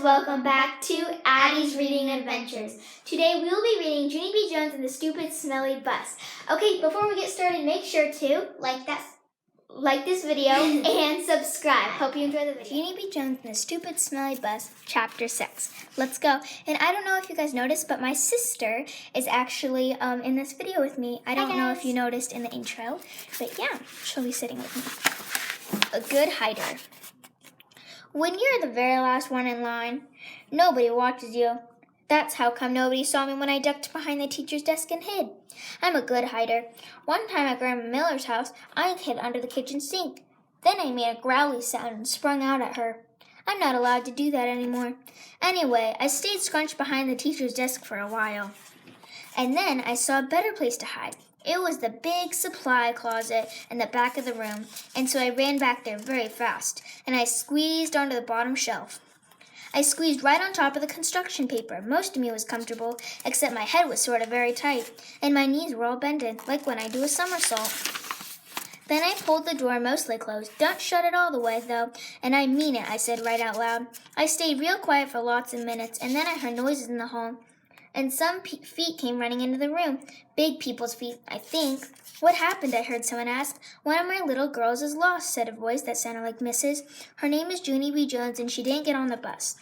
welcome back to Addie's Reading Adventures. Today we will be reading Junie B. Jones and the Stupid Smelly Bus. Okay, before we get started, make sure to like this video and subscribe. Hope you enjoy the video. Junie B. Jones and the Stupid Smelly Bus, Chapter 6. Let's go. And I don't know if you guys noticed, but my sister is actually in this video with me. I don't know if you noticed in the intro, but yeah, she'll be sitting with me. A good hider. When you're the very last one in line, nobody watches you. That's how come nobody saw me when I ducked behind the teacher's desk and hid. I'm a good hider. One time at Grandma Miller's house, I hid under the kitchen sink. Then I made a growly sound and sprung out at her. I'm not allowed to do that anymore. Anyway, I stayed scrunched behind the teacher's desk for a while. And then I saw a better place to hide. It was the big supply closet in the back of the room, and so I ran back there very fast, and I squeezed onto the bottom shelf. I squeezed right on top of the construction paper. Most of me was comfortable, except my head was sort of very tight, and my knees were all bended, like when I do a somersault. Then I pulled the door mostly closed. Don't shut it all the way, though, and I mean it, I said right out loud. I stayed real quiet for lots of minutes, and then I heard noises in the hall. And some feet came running into the room. Big people's feet, I think. What happened? I heard someone ask. One of my little girls is lost, said a voice that sounded like Mrs. Her name is Junie B. Jones, and she didn't get on the bus.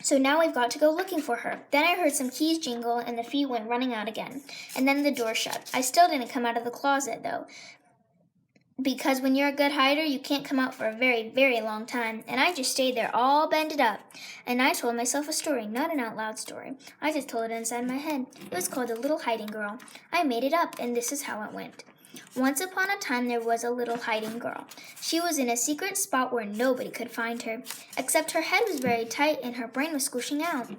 So now we've got to go looking for her. Then I heard some keys jingle, and the feet went running out again. And then the door shut. I still didn't come out of the closet, though, because when you're a good hider, you can't come out for a very, very long time. And I just stayed there all bended up. And I told myself a story, not an out loud story. I just told it inside my head. It was called The Little Hiding Girl. I made it up, and this is how it went. Once upon a time, there was a little hiding girl. She was in a secret spot where nobody could find her, except her head was very tight and her brain was squishing out.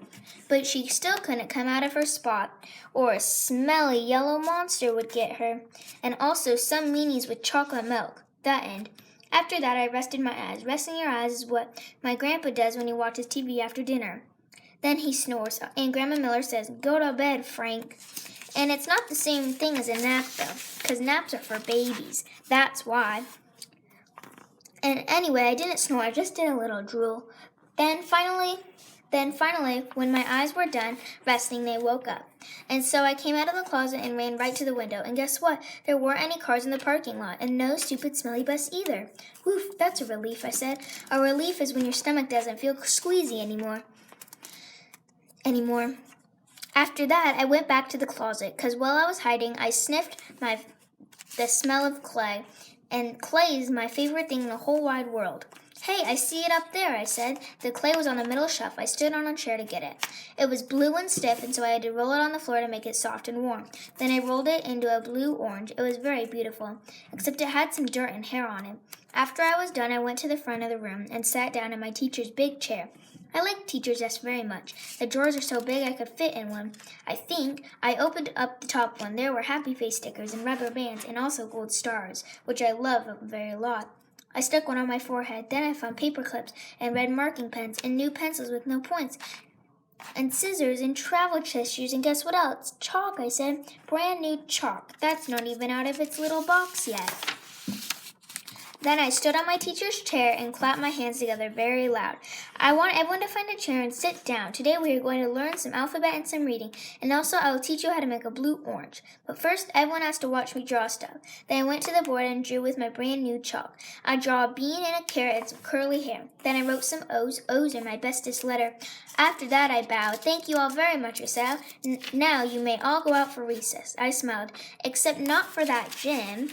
But she still couldn't come out of her spot, or a smelly yellow monster would get her, and also some meanies with chocolate milk. That end. After that, I rested my eyes. Resting your eyes is what my grandpa does when he watches TV after dinner. Then he snores, and Grandma Miller says, "Go to bed, Frank." And it's not the same thing as a nap, though, because naps are for babies. That's why. And anyway, I didn't snore. I just did a little drool. Then finally, when my eyes were done resting, they woke up. And so I came out of the closet and ran right to the window. And guess what? There weren't any cars in the parking lot, and no stupid smelly bus either. Woof, that's a relief, I said. A relief is when your stomach doesn't feel squeezy anymore. After that, I went back to the closet, because while I was hiding, I sniffed the smell of clay, and clay is my favorite thing in the whole wide world. "Hey, I see it up there," I said. The clay was on the middle shelf. I stood on a chair to get it. It was blue and stiff, and so I had to roll it on the floor to make it soft and warm. Then I rolled it into a blue-orange. It was very beautiful, except it had some dirt and hair on it. After I was done, I went to the front of the room and sat down in my teacher's big chair. I like teacher's desk very much. The drawers are so big I could fit in one. I opened up the top one. There were happy face stickers and rubber bands and also gold stars, which I love a very lot. I stuck one on my forehead. Then I found paper clips and red marking pens and new pencils with no points and scissors and travel tissues, and guess what else? Chalk, I said. Brand new chalk. That's not even out of its little box yet. Then I stood on my teacher's chair and clapped my hands together very loud. I want everyone to find a chair and sit down. Today we are going to learn some alphabet and some reading, and also I will teach you how to make a blue-orange. But first, everyone has to watch me draw stuff. Then I went to the board and drew with my brand new chalk. I draw a bean and a carrot and some curly hair. Then I wrote some O's. O's are my bestest letter. After that, I bowed. "Thank you all very much," I said. "Now you may all go out for recess." I smiled. "Except not for that gym."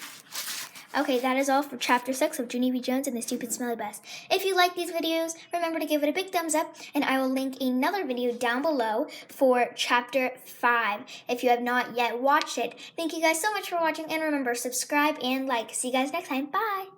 Okay, that is all for Chapter 6 of Junie B. Jones and the Stupid Smelly Bus. If you like these videos, remember to give it a big thumbs up, and I will link another video down below for Chapter 5 if you have not yet watched it. Thank you guys so much for watching, and remember, subscribe and like. See you guys next time. Bye!